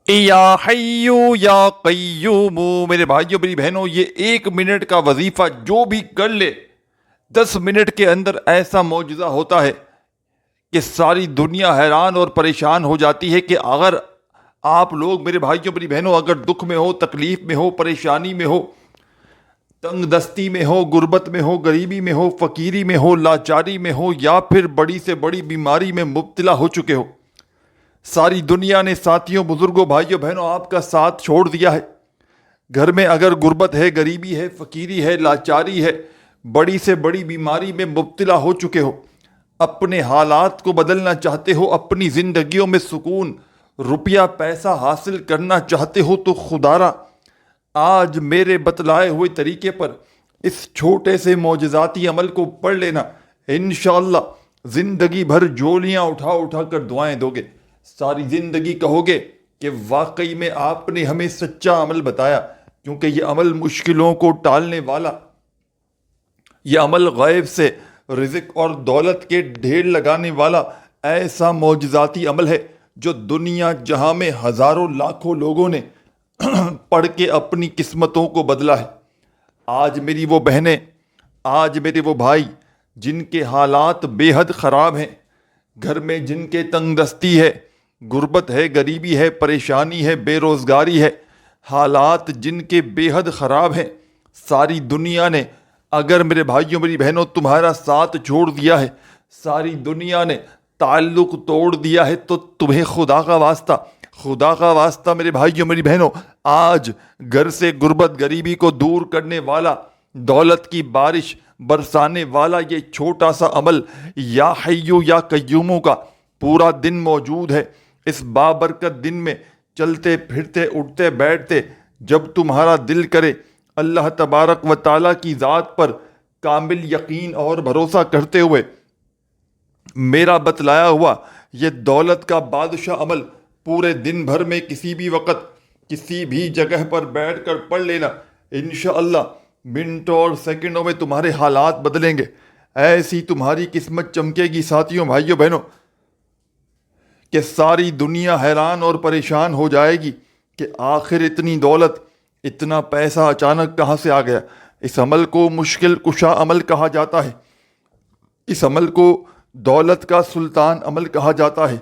یا حیو یا قیوم، میرے بھائیوں میری بہنوں، یہ 1 منٹ کا وظیفہ جو بھی کر لے 10 منٹ کے اندر ایسا معجزہ ہوتا ہے کہ ساری دنیا حیران اور پریشان ہو جاتی ہے کہ اگر آپ لوگ میرے بھائیوں میری بہنوں اگر دکھ میں ہو، تکلیف میں ہو، پریشانی میں ہو، تنگ دستی میں ہو، غربت میں ہو، غریبی میں ہو، فقیری میں ہو، لاچاری میں ہو، یا پھر بڑی سے بڑی بیماری میں مبتلا ہو چکے ہو، ساری دنیا نے ساتھیوں، بزرگوں، بھائیوں، بہنوں آپ کا ساتھ چھوڑ دیا ہے۔ گھر میں اگر غربت ہے، غریبی ہے، فقیری ہے، لاچاری ہے، بڑی سے بڑی بیماری میں مبتلا ہو چکے ہو، اپنے حالات کو بدلنا چاہتے ہو، اپنی زندگیوں میں سکون، روپیہ پیسہ حاصل کرنا چاہتے ہو، تو خدا را آج میرے بتلائے ہوئے طریقے پر اس چھوٹے سے معجزاتی عمل کو پڑھ لینا، انشاءاللہ زندگی بھر جولیاں اٹھا اٹھا کر دعائیں دو گے، ساری زندگی کہو گے کہ واقعی میں آپ نے ہمیں سچا عمل بتایا، کیونکہ یہ عمل مشکلوں کو ٹالنے والا، یہ عمل غیب سے رزق اور دولت کے ڈھیر لگانے والا ایسا معجزاتی عمل ہے جو دنیا جہاں میں ہزاروں لاکھوں لوگوں نے پڑھ کے اپنی قسمتوں کو بدلا ہے۔ آج میری وہ بہنیں، آج میرے وہ بھائی جن کے حالات بے حد خراب ہیں، گھر میں جن کے تنگ دستی ہے، غربت ہے، غریبی ہے، پریشانی ہے، بے روزگاری ہے، حالات جن کے بے حد خراب ہیں، ساری دنیا نے اگر میرے بھائیوں میری بہنوں تمہارا ساتھ چھوڑ دیا ہے، ساری دنیا نے تعلق توڑ دیا ہے، تو تمہیں خدا کا واسطہ، خدا کا واسطہ میرے بھائیوں میری بہنوں، آج گھر سے غربت غریبی کو دور کرنے والا، دولت کی بارش برسانے والا یہ چھوٹا سا عمل یا حیو یا قیوموں کا پورا دن موجود ہے۔ اس بابرکت دن میں چلتے پھرتے اٹھتے بیٹھتے جب تمہارا دل کرے اللہ تبارک و تعالیٰ کی ذات پر کامل یقین اور بھروسہ کرتے ہوئے میرا بتلایا ہوا یہ دولت کا بادشاہ عمل پورے دن بھر میں کسی بھی وقت کسی بھی جگہ پر بیٹھ کر پڑھ لینا، انشاءاللہ منٹوں اور سیکنڈوں میں تمہارے حالات بدلیں گے، ایسی تمہاری قسمت چمکے گی ساتھیوں، بھائیوں، بہنوں، کہ ساری دنیا حیران اور پریشان ہو جائے گی کہ آخر اتنی دولت، اتنا پیسہ اچانک کہاں سے آ گیا۔ اس عمل کو مشکل کشا عمل کہا جاتا ہے، اس عمل کو دولت کا سلطان عمل کہا جاتا ہے۔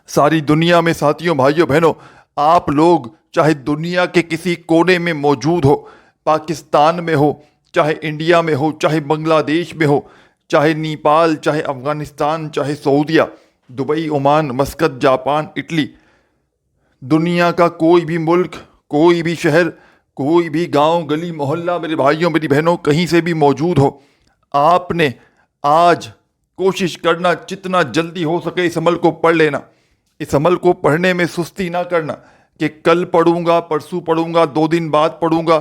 ساری دنیا میں ساتھیوں، بھائیوں، بہنوں، آپ لوگ چاہے دنیا کے کسی کونے میں موجود ہو، پاکستان میں ہو، چاہے انڈیا میں ہو، چاہے بنگلہ دیش میں ہو، چاہے نیپال، چاہے افغانستان، چاہے سعودیہ، Dubai, Oman, Muscat, Japan, Italy, دنیا کا کوئی بھی ملک، کوئی بھی شہر، کوئی بھی گاؤں گلی محلہ میرے بھائیوں میری بہنوں کہیں سے بھی موجود ہو، آپ نے آج کوشش کرنا جتنا جلدی ہو سکے اس عمل کو پڑھ لینا، اس عمل کو پڑھنے میں سستی نہ کرنا کہ کل پڑھوں گا، پرسوں پڑھوں گا، 2 دن بعد پڑھوں گا،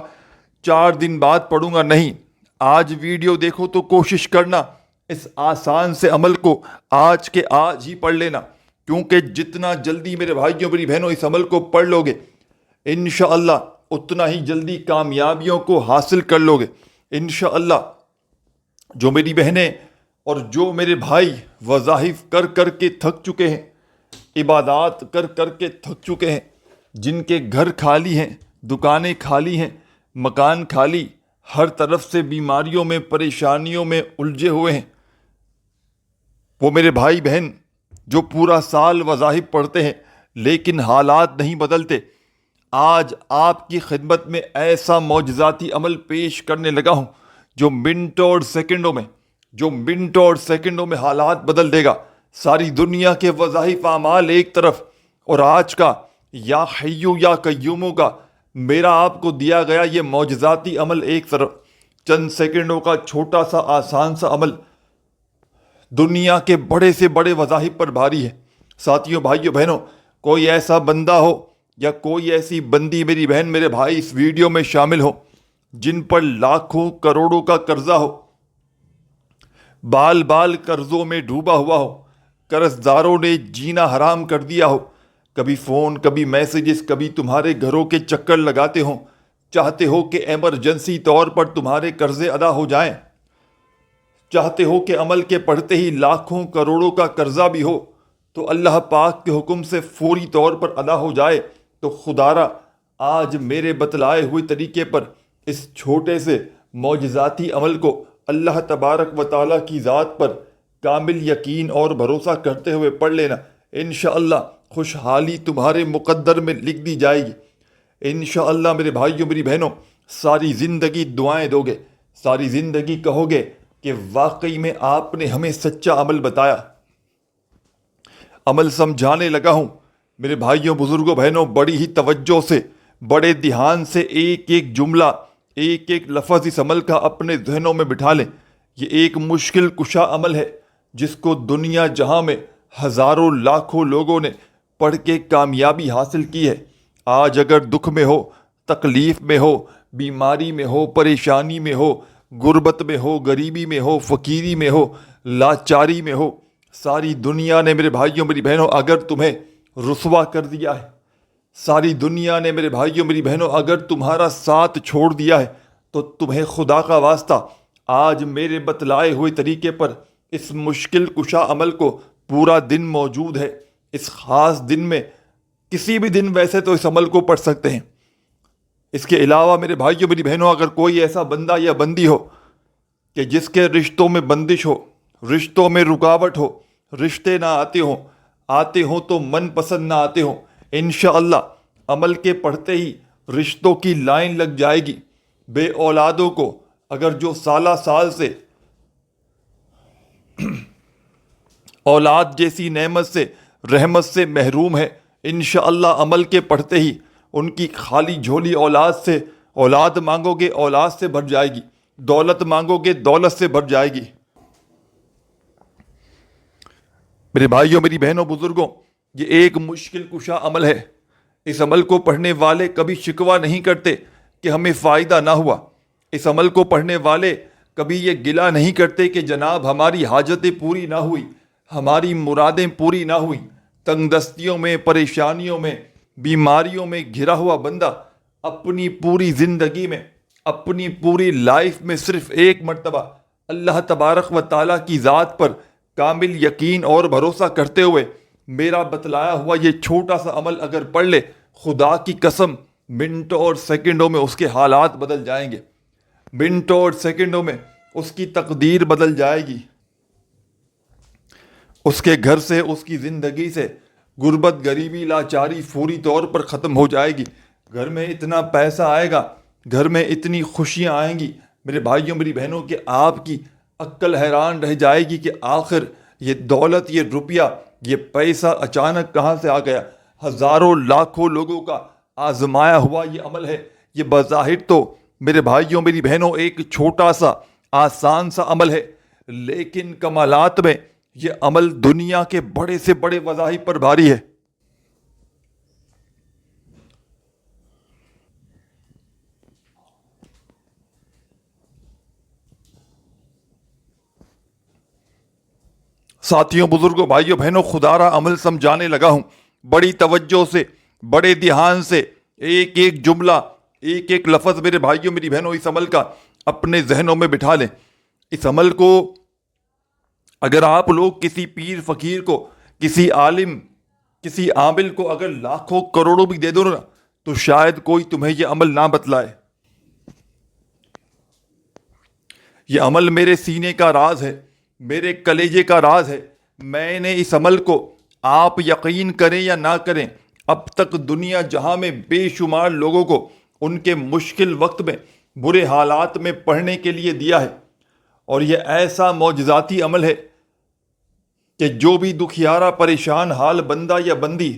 4 دن بعد پڑھوں گا، نہیں، آج ویڈیو دیکھو تو کوشش کرنا اس آسان سے عمل کو آج کے آج ہی پڑھ لینا، کیونکہ جتنا جلدی میرے بھائیوں میری بہنوں اس عمل کو پڑھ لو گے انشاءاللہ اتنا ہی جلدی کامیابیوں کو حاصل کر لو گے انشاءاللہ۔ جو میری بہنیں اور جو میرے بھائی وظائف کر کر کے تھک چکے ہیں، عبادات کر کر کے تھک چکے ہیں، جن کے گھر خالی ہیں، دکانیں خالی ہیں، مکان خالی، ہر طرف سے بیماریوں میں، پریشانیوں میں الجھے ہوئے ہیں، وہ میرے بھائی بہن جو پورا سال وظائف پڑھتے ہیں لیکن حالات نہیں بدلتے، آج آپ کی خدمت میں ایسا معجزاتی عمل پیش کرنے لگا ہوں جو منٹوں اور سیکنڈوں میں حالات بدل دے گا۔ ساری دنیا کے وظائف اعمال ایک طرف اور آج کا یا حیو یا قیوموں کا میرا آپ کو دیا گیا یہ معجزاتی عمل ایک طرف، چند سیکنڈوں کا چھوٹا سا آسان سا عمل دنیا کے بڑے سے بڑے وظائف پر بھاری ہے۔ ساتھیوں، بھائیوں، بہنوں، کوئی ایسا بندہ ہو یا کوئی ایسی بندی میری بہن میرے بھائی اس ویڈیو میں شامل ہو جن پر لاکھوں کروڑوں کا قرضہ ہو، بال بال قرضوں میں ڈوبا ہوا ہو، قرض داروں نے جینا حرام کر دیا ہو، کبھی فون، کبھی میسیجز، کبھی تمہارے گھروں کے چکر لگاتے ہوں، چاہتے ہو کہ ایمرجنسی طور پر تمہارے قرضے ادا ہو جائیں، چاہتے ہو کہ عمل کے پڑھتے ہی لاکھوں کروڑوں کا قرضہ بھی ہو، تو اللہ پاک کے حکم سے فوری طور پر ادا ہو جائے تو خدا را آج میرے بتلائے ہوئے طریقے پر اس چھوٹے سے معجزاتی عمل کو اللہ تبارک و تعالیٰ کی ذات پر کامل یقین اور بھروسہ کرتے ہوئے پڑھ لینا. انشاءاللہ خوشحالی تمہارے مقدر میں لکھ دی جائے گی. انشاءاللہ میرے بھائیوں میری بہنوں ساری زندگی دعائیں دو گے, ساری زندگی کہو گے کہ واقعی میں آپ نے ہمیں سچا عمل بتایا, عمل سمجھانے لگا ہوں. میرے بھائیوں بزرگوں بہنوں بڑی ہی توجہ سے بڑے دھیان سے ایک ایک جملہ ایک ایک لفظ اس عمل کا اپنے ذہنوں میں بٹھا لیں. یہ ایک مشکل کشا عمل ہے جس کو دنیا جہاں میں ہزاروں لاکھوں لوگوں نے پڑھ کے کامیابی حاصل کی ہے. آج اگر دکھ میں ہو, تکلیف میں ہو, بیماری میں ہو, پریشانی میں ہو, غربت میں ہو, غریبی میں ہو, فقیری میں ہو, لاچاری میں ہو, ساری دنیا نے میرے بھائیوں میری بہنوں اگر تمہیں رسوا کر دیا ہے, ساری دنیا نے میرے بھائیوں میری بہنوں اگر تمہارا ساتھ چھوڑ دیا ہے, تو تمہیں خدا کا واسطہ آج میرے بتلائے ہوئے طریقے پر اس مشکل کشا عمل کو پورا دن موجود ہے. اس خاص دن میں کسی بھی دن ویسے تو اس عمل کو پڑھ سکتے ہیں. اس کے علاوہ میرے بھائیوں میری بہنوں اگر کوئی ایسا بندہ یا بندی ہو کہ جس کے رشتوں میں بندش ہو, رشتوں میں رکاوٹ ہو, رشتے نہ آتے ہوں تو من پسند نہ آتے ہوں, انشاءاللہ عمل کے پڑھتے ہی رشتوں کی لائن لگ جائے گی. بے اولادوں کو اگر جو سالہ سال سے اولاد جیسی نعمت سے رحمت سے محروم ہے, انشاءاللہ عمل کے پڑھتے ہی ان کی خالی جھولی اولاد سے, اولاد مانگو گے اولاد سے بھر جائے گی, دولت مانگو گے دولت سے بھر جائے گی. میرے بھائیوں میری بہنوں بزرگوں یہ ایک مشکل کشا عمل ہے. اس عمل کو پڑھنے والے کبھی شکوہ نہیں کرتے کہ ہمیں فائدہ نہ ہوا. اس عمل کو پڑھنے والے کبھی یہ گلہ نہیں کرتے کہ جناب ہماری حاجتیں پوری نہ ہوئی, ہماری مرادیں پوری نہ ہوئیں. تنگ دستیوں میں, پریشانیوں میں, بیماریوں میں گھرا ہوا بندہ اپنی پوری زندگی میں, اپنی پوری لائف میں صرف ایک مرتبہ اللہ تبارک و تعالیٰ کی ذات پر کامل یقین اور بھروسہ کرتے ہوئے میرا بتلایا ہوا یہ چھوٹا سا عمل اگر پڑھ لے, خدا کی قسم منٹوں اور سیکنڈوں میں اس کے حالات بدل جائیں گے, منٹوں اور سیکنڈوں میں اس کی تقدیر بدل جائے گی. اس کے گھر سے, اس کی زندگی سے غربت, غریبی, لاچاری فوری طور پر ختم ہو جائے گی. گھر میں اتنا پیسہ آئے گا, گھر میں اتنی خوشیاں آئیں گی میرے بھائیوں میری بہنوں کہ آپ کی عقل حیران رہ جائے گی کہ آخر یہ دولت, یہ روپیہ, یہ پیسہ اچانک کہاں سے آ گیا. ہزاروں لاکھوں لوگوں کا آزمایا ہوا یہ عمل ہے. یہ بظاہر تو میرے بھائیوں میری بہنوں ایک چھوٹا سا آسان سا عمل ہے, لیکن کمالات میں یہ عمل دنیا کے بڑے سے بڑے وظائف پر بھاری ہے. ساتھیوں بزرگوں بھائیوں بہنوں خدا را عمل سمجھانے لگا ہوں. بڑی توجہ سے بڑے دھیان سے ایک ایک جملہ ایک ایک لفظ میرے بھائیوں میری بہنوں اس عمل کا اپنے ذہنوں میں بٹھا لیں. اس عمل کو اگر آپ لوگ کسی پیر فقیر کو, کسی عالم, کسی عامل کو اگر لاکھوں کروڑوں بھی دے دو نا تو شاید کوئی تمہیں یہ عمل نہ بتلائے. یہ عمل میرے سینے کا راز ہے, میرے کلیجے کا راز ہے. میں نے اس عمل کو آپ یقین کریں یا نہ کریں اب تک دنیا جہاں میں بے شمار لوگوں کو ان کے مشکل وقت میں, برے حالات میں پڑھنے کے لیے دیا ہے. اور یہ ایسا معجزاتی عمل ہے کہ جو بھی دکھیارا پریشان حال بندہ یا بندی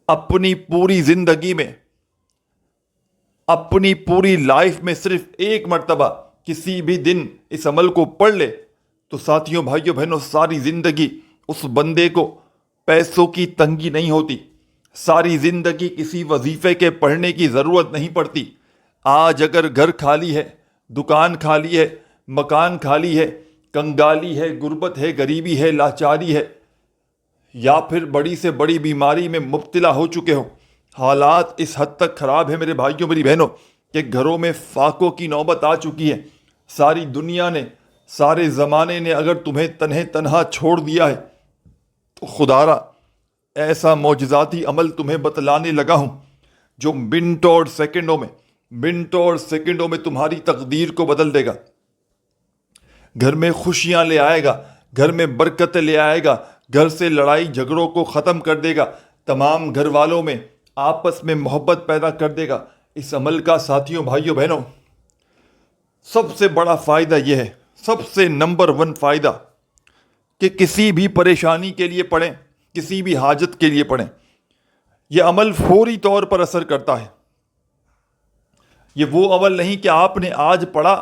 اپنی پوری زندگی میں, اپنی پوری لائف میں صرف ایک مرتبہ کسی بھی دن اس عمل کو پڑھ لے تو ساتھیوں بھائیوں بہنوں ساری زندگی اس بندے کو پیسوں کی تنگی نہیں ہوتی, ساری زندگی کسی وظیفے کے پڑھنے کی ضرورت نہیں پڑتی. آج اگر گھر خالی ہے, دکان خالی ہے, مکان خالی ہے, کنگالی ہے, غربت ہے, غریبی ہے, لاچاری ہے, یا پھر بڑی سے بڑی بیماری میں مبتلا ہو چکے ہو, حالات اس حد تک خراب ہے میرے بھائیوں میری بہنوں کہ گھروں میں فاقوں کی نوبت آ چکی ہے. ساری دنیا نے, سارے زمانے نے اگر تمہیں تنہا چھوڑ دیا ہے تو خدارا ایسا معجزاتی عمل تمہیں بتلانے لگا ہوں جو منٹوں اور سیکنڈوں میں تمہاری تقدیر کو بدل دے گا. گھر میں خوشیاں لے آئے گا, گھر میں برکتیں لے آئے گا, گھر سے لڑائی جھگڑوں کو ختم کر دے گا, تمام گھر والوں میں آپس میں محبت پیدا کر دے گا. اس عمل کا ساتھیوں, بھائیوں, بہنوں, سب سے بڑا فائدہ یہ ہے, سب سے نمبر 1 فائدہ, کہ کسی بھی پریشانی کے لیے پڑھیں, کسی بھی حاجت کے لیے پڑھیں, یہ عمل فوری طور پر اثر کرتا ہے. یہ وہ عمل نہیں کہ آپ نے آج پڑھا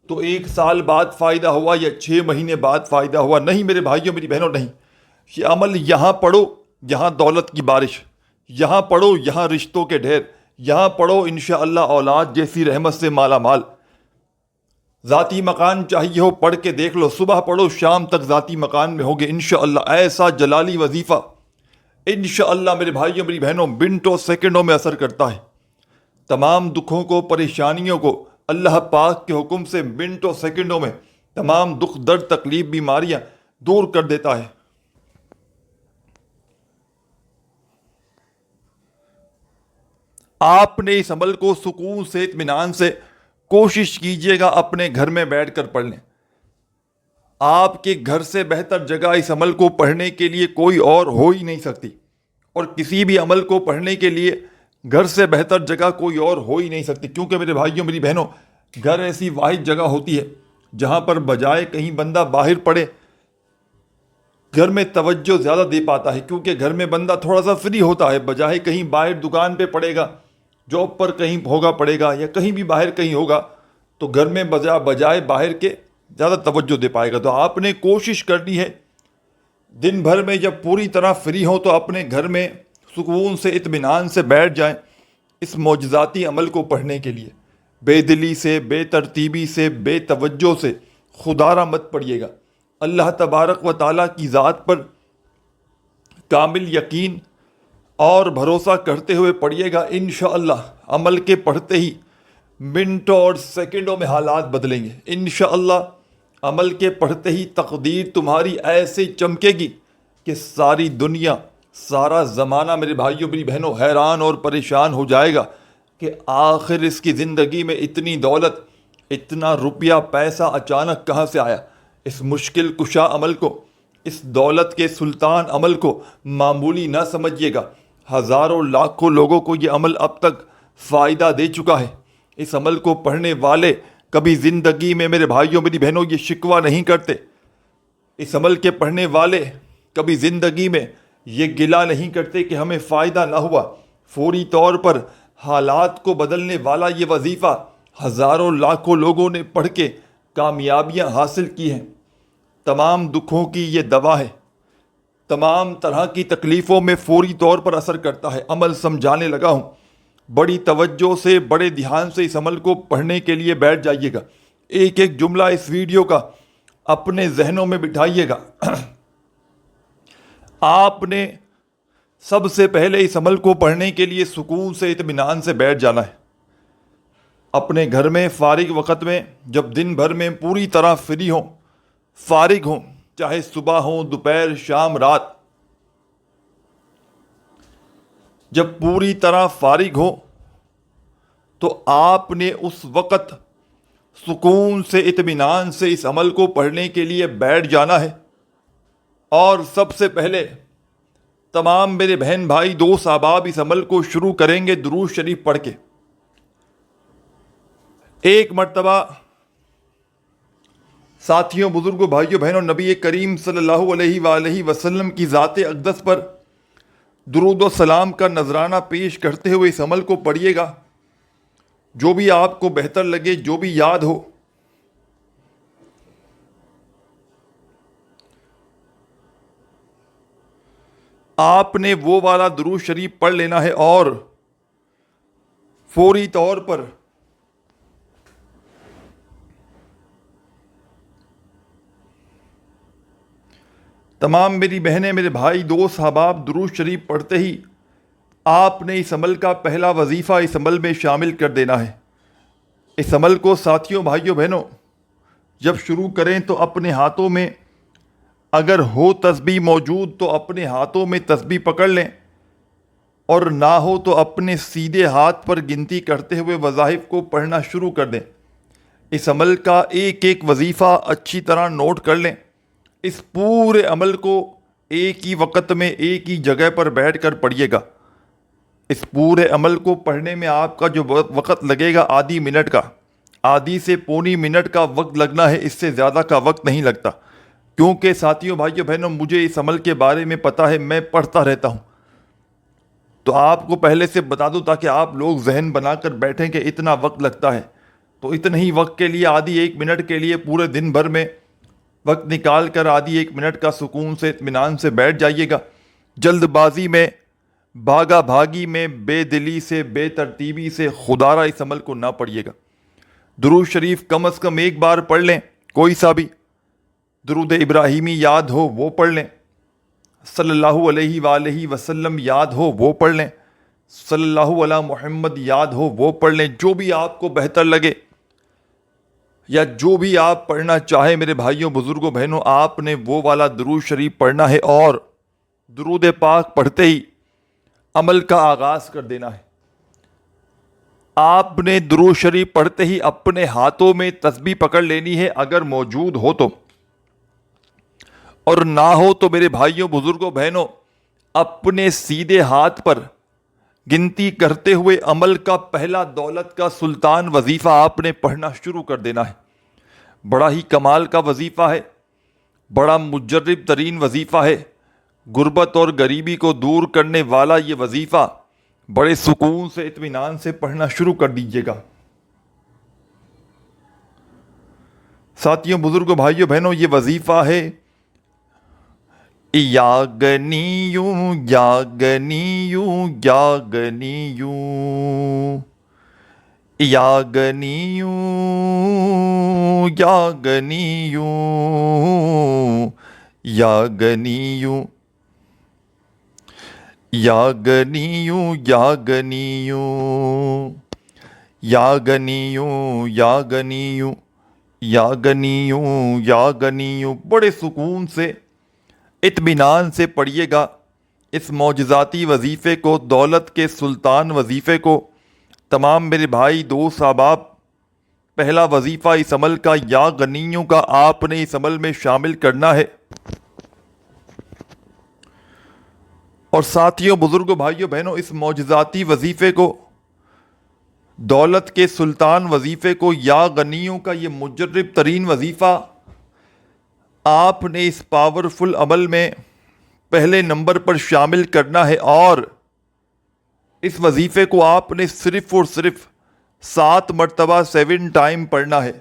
تو 1 سال بعد فائدہ ہوا یا 6 مہینے بعد فائدہ ہوا. نہیں میرے بھائیوں, میری بہنوں, نہیں. یہ عمل یہاں پڑھو یہاں دولت کی بارش, یہاں پڑھو یہاں رشتوں کے ڈھیر, یہاں پڑھو انشاءاللہ اولاد جیسی رحمت سے مالا مال. ذاتی مکان چاہیے ہو پڑھ کے دیکھ لو, صبح پڑھو شام تک ذاتی مکان میں ہوگے انشاءاللہ. ایسا جلالی وظیفہ انشاءاللہ میرے بھائیوں, میری بہنوں, منٹوں سیکنڈوں میں اثر کرتا ہے. تمام دکھوں کو, پریشانیوں کو اللہ پاک کے حکم سے منٹوں سیکنڈوں میں تمام دکھ, درد, تکلیف, بیماریاں دور کر دیتا ہے. آپ نے اس عمل کو سکون سے, اطمینان سے کوشش کیجئے گا اپنے گھر میں بیٹھ کر پڑھ لیں. آپ کے گھر سے بہتر جگہ اس عمل کو پڑھنے کے لیے کوئی اور ہو ہی نہیں سکتی, اور کسی بھی عمل کو پڑھنے کے لیے گھر سے بہتر جگہ کوئی اور ہو ہی نہیں سکتی. کیونکہ میرے بھائیوں, میری بہنوں, گھر ایسی واحد جگہ ہوتی ہے جہاں پر بجائے کہیں بندہ باہر پڑھے, گھر میں توجہ زیادہ دے پاتا ہے. کیونکہ گھر میں بندہ تھوڑا سا فری ہوتا ہے, بجائے کہیں باہر دکان پہ پڑھے گا, جاب پر کہیں ہوگا پڑے گا, یا کہیں بھی باہر کہیں ہوگا, تو گھر میں بجائے باہر کے زیادہ توجہ دے پائے گا. تو آپ نے کوشش کرنی ہے دن بھر میں جب پوری طرح فری ہو تو اپنے گھر میں سکون سے, اطمینان سے بیٹھ جائیں اس معجزاتی عمل کو پڑھنے کے لیے. بے دلی سے, بے ترتیبی سے, بے توجہ سے خدارا مت پڑھیے گا. اللہ تبارک و تعالیٰ کی ذات پر کامل یقین اور بھروسہ کرتے ہوئے پڑھیے گا. انشاءاللہ عمل کے پڑھتے ہی منٹوں اور سیکنڈوں میں حالات بدلیں گے. انشاءاللہ عمل کے پڑھتے ہی تقدیر تمہاری ایسے چمکے گی کہ ساری دنیا, سارا زمانہ میرے بھائیوں, میری بہنوں, حیران اور پریشان ہو جائے گا کہ آخر اس کی زندگی میں اتنی دولت, اتنا روپیہ پیسہ اچانک کہاں سے آیا. اس مشکل کشا عمل کو, اس دولت کے سلطان عمل کو معمولی نہ سمجھیے گا. ہزاروں لاکھوں لوگوں کو یہ عمل اب تک فائدہ دے چکا ہے. اس عمل کو پڑھنے والے کبھی زندگی میں میرے بھائیوں, میری بہنوں, یہ شکوہ نہیں کرتے. اس عمل کے پڑھنے والے کبھی زندگی میں یہ گلہ نہیں کرتے کہ ہمیں فائدہ نہ ہوا. فوری طور پر حالات کو بدلنے والا یہ وظیفہ ہزاروں لاکھوں لوگوں نے پڑھ کے کامیابیاں حاصل کی ہیں. تمام دکھوں کی یہ دوا ہے, تمام طرح کی تکلیفوں میں فوری طور پر اثر کرتا ہے. عمل سمجھانے لگا ہوں, بڑی توجہ سے, بڑے دھیان سے اس عمل کو پڑھنے کے لیے بیٹھ جائیے گا. ایک ایک جملہ اس ویڈیو کا اپنے ذہنوں میں بٹھائیے گا. آپ نے سب سے پہلے اس عمل کو پڑھنے کے لیے سکون سے, اطمینان سے بیٹھ جانا ہے. اپنے گھر میں فارغ وقت میں, جب دن بھر میں پوری طرح فری ہوں, فارغ ہوں, چاہے صبح ہو, دوپہر, شام, رات, جب پوری طرح فارغ ہو تو آپ نے اس وقت سکون سے, اطمینان سے اس عمل کو پڑھنے کے لیے بیٹھ جانا ہے. اور سب سے پہلے تمام میرے بہن بھائی, دوست, احباب اس عمل کو شروع کریں گے درود شریف پڑھ کے. ایک مرتبہ ساتھیوں, بزرگوں, بھائیوں, بہنوں, نبی کریم صلی اللہ علیہ وآلہ وسلم کی ذات اقدس پر درود و سلام کا نذرانہ پیش کرتے ہوئے اس عمل کو پڑھیے گا. جو بھی آپ کو بہتر لگے, جو بھی یاد ہو. آپ نے وہ والا درود شریف پڑھ لینا ہے اور فوری طور پر تمام میری بہنیں, میرے بھائی, دوست, احباب درود شریف پڑھتے ہی آپ نے اس عمل کا پہلا وظیفہ اس عمل میں شامل کر دینا ہے. اس عمل کو ساتھیوں, بھائیوں, بہنوں, جب شروع کریں تو اپنے ہاتھوں میں اگر ہو تسبیح موجود تو اپنے ہاتھوں میں تسبیح پکڑ لیں، اور نہ ہو تو اپنے سیدھے ہاتھ پر گنتی کرتے ہوئے وظائف کو پڑھنا شروع کر دیں۔ اس عمل کا ایک ایک وظیفہ اچھی طرح نوٹ کر لیں۔ اس پورے عمل کو ایک ہی وقت میں ایک ہی جگہ پر بیٹھ کر پڑھیے گا۔ اس پورے عمل کو پڑھنے میں آپ کا جو وقت لگے گا آدھی منٹ کا، آدھی سے پونی منٹ کا وقت لگنا ہے، اس سے زیادہ کا وقت نہیں لگتا، کیونکہ ساتھیوں بھائیوں بہنوں مجھے اس عمل کے بارے میں پتہ ہے، میں پڑھتا رہتا ہوں، تو آپ کو پہلے سے بتا دوں تاکہ آپ لوگ ذہن بنا کر بیٹھیں کہ اتنا وقت لگتا ہے، تو اتنے ہی وقت کے لیے آدھی ایک منٹ کے لیے پورے دن بھر میں وقت نکال کر آدھی ایک منٹ کا سکون سے اطمینان سے بیٹھ جائیے گا۔ جلد بازی میں، بھاگا بھاگی میں، بے دلی سے، بے ترتیبی سے خدارہ اس عمل کو نہ پڑھیے گا۔ درود شریف کم از کم ایک بار پڑھ لیں، کوئی سا بھی درود ابراہیمی یاد ہو وہ پڑھ لیں، صلی اللہ علیہ وآلہ وسلم یاد ہو وہ پڑھ لیں، صلی اللہ علی محمد یاد ہو وہ پڑھ لیں، جو بھی آپ کو بہتر لگے یا جو بھی آپ پڑھنا چاہیں میرے بھائیوں بزرگوں بہنوں، آپ نے وہ والا درود شریف پڑھنا ہے، اور درود پاک پڑھتے ہی عمل کا آغاز کر دینا ہے۔ آپ نے درود شریف پڑھتے ہی اپنے ہاتھوں میں تسبیح پکڑ لینی ہے، اگر موجود ہو تو، اور نہ ہو تو میرے بھائیوں بزرگوں بہنوں اپنے سیدھے ہاتھ پر گنتی کرتے ہوئے عمل کا پہلا دولت کا سلطان وظیفہ آپ نے پڑھنا شروع کر دینا ہے۔ بڑا ہی کمال کا وظیفہ ہے، بڑا مجرب ترین وظیفہ ہے، غربت اور غریبی کو دور کرنے والا یہ وظیفہ بڑے سکون سے اطمینان سے پڑھنا شروع کر دیجیے گا۔ ساتھیوں بزرگوں بھائیوں بہنوں یہ وظیفہ ہے یا گنیوں یا گنیوں یا گنیوں یا گنیوں یا گنیوں یا گنیوں یا گنیوں یا گنیوں یا گنیوں یا گنیوں یا گنیوں یا گنیوں، بڑے سکون سے اطمینان سے پڑھیے گا اس معجزاتی وظیفے کو، دولت کے سلطان وظیفے کو۔ تمام میرے بھائی دوست احباب، پہلا وظیفہ اس عمل کا یا غنیوں کا آپ نے اس عمل میں شامل کرنا ہے۔ اور ساتھیوں بزرگوں بھائیوں بہنوں اس معجزاتی وظیفے کو، دولت کے سلطان وظیفے کو، یا غنیوں کا یہ مجرب ترین وظیفہ آپ نے اس پاورفل عمل میں پہلے نمبر پر شامل کرنا ہے، اور اس وظیفے کو آپ نے صرف اور صرف 7 مرتبہ 7 ٹائم پڑھنا ہے۔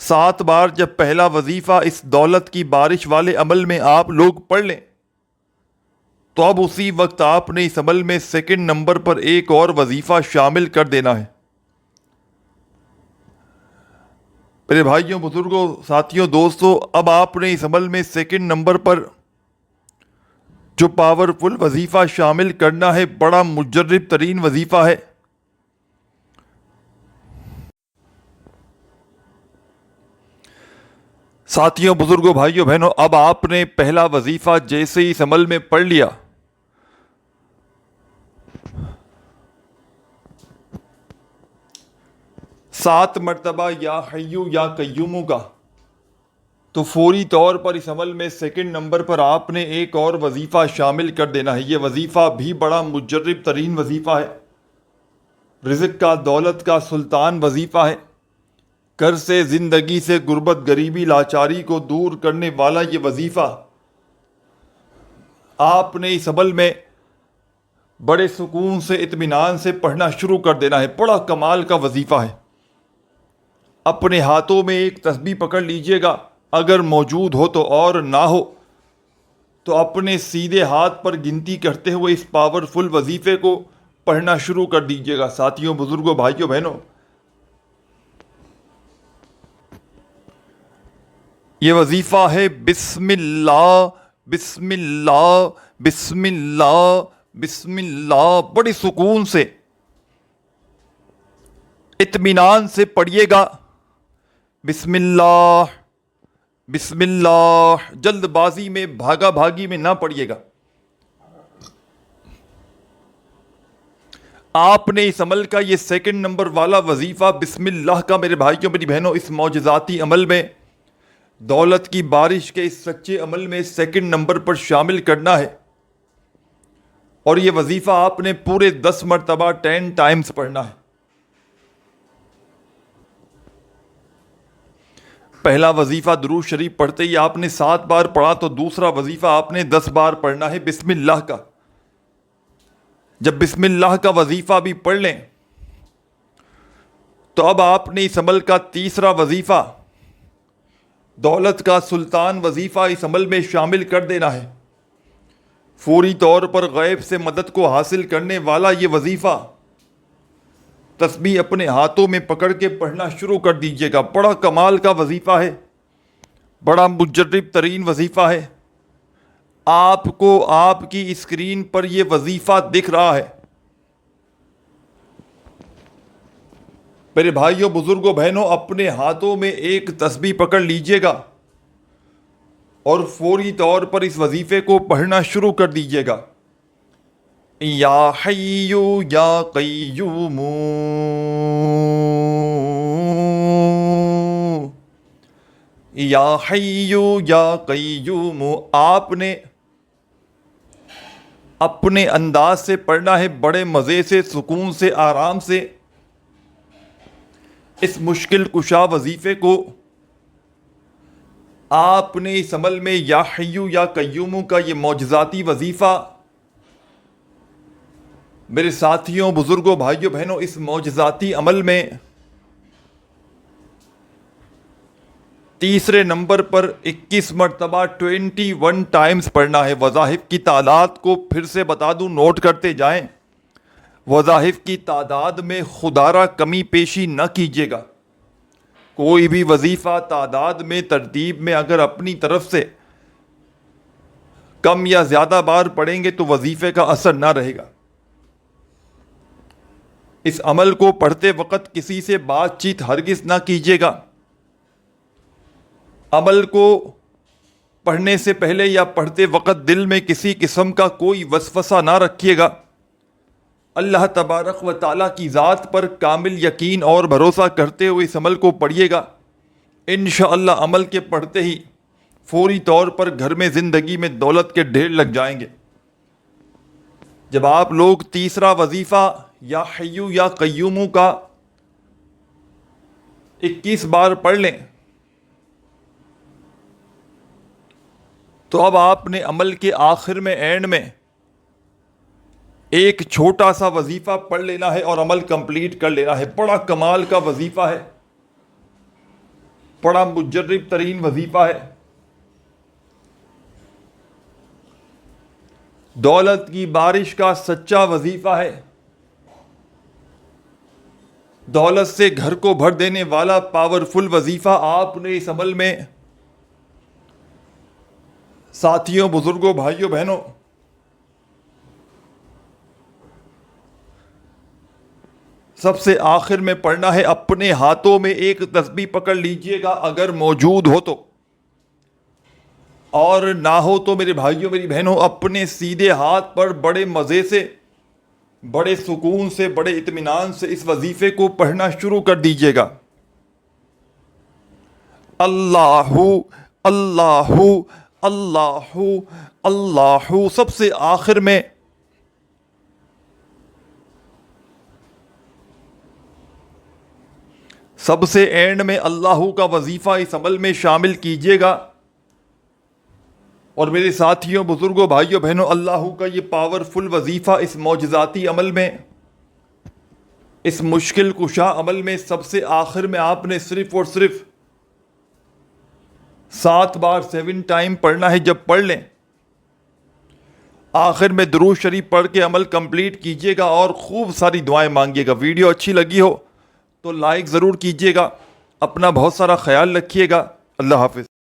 7 بار جب پہلا وظیفہ اس دولت کی بارش والے عمل میں آپ لوگ پڑھ لیں تو اب اسی وقت آپ نے اس عمل میں سیکنڈ نمبر پر ایک اور وظیفہ شامل کر دینا ہے۔ میرے بھائیوں بزرگوں ساتھیوں دوستوں، اب آپ نے اس عمل میں سیکنڈ نمبر پر جو پاورفل وظیفہ شامل کرنا ہے، بڑا مجرب ترین وظیفہ ہے۔ ساتھیوں بزرگوں بھائیوں بہنوں اب آپ نے پہلا وظیفہ جیسے ہی اس عمل میں پڑھ لیا، سات مرتبہ یا حیو یا قیومو کا، تو فوری طور پر اس عمل میں سیکنڈ نمبر پر آپ نے ایک اور وظیفہ شامل کر دینا ہے۔ یہ وظیفہ بھی بڑا مجرب ترین وظیفہ ہے، رزق کا، دولت کا سلطان وظیفہ ہے، گھر سے، زندگی سے، غربت، غریبی، لاچاری کو دور کرنے والا یہ وظیفہ آپ نے اس عمل میں بڑے سکون سے اطمینان سے پڑھنا شروع کر دینا ہے۔ بڑا کمال کا وظیفہ ہے۔ اپنے ہاتھوں میں ایک تسبیح پکڑ لیجئے گا اگر موجود ہو تو، اور نہ ہو تو اپنے سیدھے ہاتھ پر گنتی کرتے ہوئے اس پاورفل وظیفے کو پڑھنا شروع کر دیجئے گا۔ ساتھیوں بزرگوں بھائیوں بہنوں یہ وظیفہ ہے بسم اللہ بسم اللہ بسم اللہ بسم اللہ، بڑے سکون سے اطمینان سے پڑھیے گا۔ بسم اللہ بسم اللہ، جلد بازی میں بھاگا بھاگی میں نہ پڑیے گا. آپ نے اس عمل کا یہ سیکنڈ نمبر والا وظیفہ بسم اللہ کا میرے بھائیوں میری بہنوں اس معجزاتی عمل میں، دولت کی بارش کے اس سچے عمل میں سیکنڈ نمبر پر شامل کرنا ہے. اور یہ وظیفہ آپ نے پورے 10 مرتبہ 10 ٹائمز پڑھنا ہے. پہلا وظیفہ درود شریف پڑھتے ہی آپ نے 7 بار پڑھا تو دوسرا وظیفہ آپ نے 10 بار پڑھنا ہے بسم اللہ کا. جب بسم اللہ کا وظیفہ بھی پڑھ لیں تو اب آپ نے اس عمل کا تیسرا وظیفہ، دولت کا سلطان وظیفہ، اس عمل میں شامل کر دینا ہے. فوری طور پر غیب سے مدد کو حاصل کرنے والا یہ وظیفہ تسبیح اپنے ہاتھوں میں پکڑ کے پڑھنا شروع کر دیجیے گا. بڑا کمال کا وظیفہ ہے، بڑا مجرب ترین وظیفہ ہے. آپ کو آپ کی اسکرین پر یہ وظیفہ دکھ رہا ہے. میرے بھائیوں بزرگوں بہنوں، اپنے ہاتھوں میں ایک تسبیح پکڑ لیجئے گا اور فوری طور پر اس وظیفے کو پڑھنا شروع کر دیجئے گا. یا حیّ یا قیوم، یا حیّ یا قیوم. آپ نے اپنے انداز سے پڑھنا ہے، بڑے مزے سے، سکون سے، آرام سے. اس مشکل کشا وظیفے کو آپ نے اس عمل میں یا حیّ یا قیوم کا یہ معجزاتی وظیفہ، میرے ساتھیوں بزرگوں بھائیوں بہنوں، اس معجزاتی عمل میں تیسرے نمبر پر 21 مرتبہ 21 ٹائمز پڑھنا ہے. وظائف کی تعداد کو پھر سے بتا دوں، نوٹ کرتے جائیں. وظائف کی تعداد میں خدارہ کمی پیشی نہ کیجیے گا. کوئی بھی وظیفہ تعداد میں، ترتیب میں اگر اپنی طرف سے کم یا زیادہ بار پڑھیں گے تو وظیفے کا اثر نہ رہے گا. اس عمل کو پڑھتے وقت کسی سے بات چیت ہرگز نہ کیجیے گا. عمل کو پڑھنے سے پہلے یا پڑھتے وقت دل میں کسی قسم کا کوئی وسوسہ نہ رکھیے گا. اللہ تبارک و تعالیٰ کی ذات پر کامل یقین اور بھروسہ کرتے ہوئے اس عمل کو پڑھیے گا. انشاءاللہ عمل کے پڑھتے ہی فوری طور پر گھر میں، زندگی میں دولت کے ڈھیر لگ جائیں گے. جب آپ لوگ تیسرا وظیفہ یا حیّ یا قیوم کا 21 بار پڑھ لیں تو اب آپ نے عمل کے آخر میں، اینڈ میں، ایک چھوٹا سا وظیفہ پڑھ لینا ہے اور عمل کمپلیٹ کر لینا ہے. بڑا کمال کا وظیفہ ہے، بڑا مجرب ترین وظیفہ ہے. دولت کی بارش کا سچا وظیفہ ہے. دولت سے گھر کو بھر دینے والا پاورفل وظیفہ آپ نے اس عمل میں، ساتھیوں بزرگوں بھائیوں بہنوں، سب سے آخر میں پڑھنا ہے. اپنے ہاتھوں میں ایک تسبیح پکڑ لیجئے گا اگر موجود ہو تو، اور نہ ہو تو میرے بھائیوں میری بہنوں اپنے سیدھے ہاتھ پر بڑے مزے سے، بڑے سکون سے، بڑے اطمینان سے اس وظیفے کو پڑھنا شروع کر دیجئے گا. اللہ اللہ اللہ اللہ. سب سے آخر میں سب سے اینڈ میں اللہ کا وظیفہ اس عمل میں شامل کیجیے گا. اور میرے ساتھیوں بزرگوں بھائیوں بہنوں، اللہ کا یہ پاورفل وظیفہ اس معجزاتی عمل میں، اس مشکل کشا عمل میں سب سے آخر میں آپ نے صرف اور صرف 7 بار 7 ٹائم پڑھنا ہے. جب پڑھ لیں آخر میں درود شریف پڑھ کے عمل کمپلیٹ کیجیے گا اور خوب ساری دعائیں مانگیے گا. ویڈیو اچھی لگی ہو تو لائک ضرور کیجیے گا. اپنا بہت سارا خیال رکھیے گا. اللہ حافظ.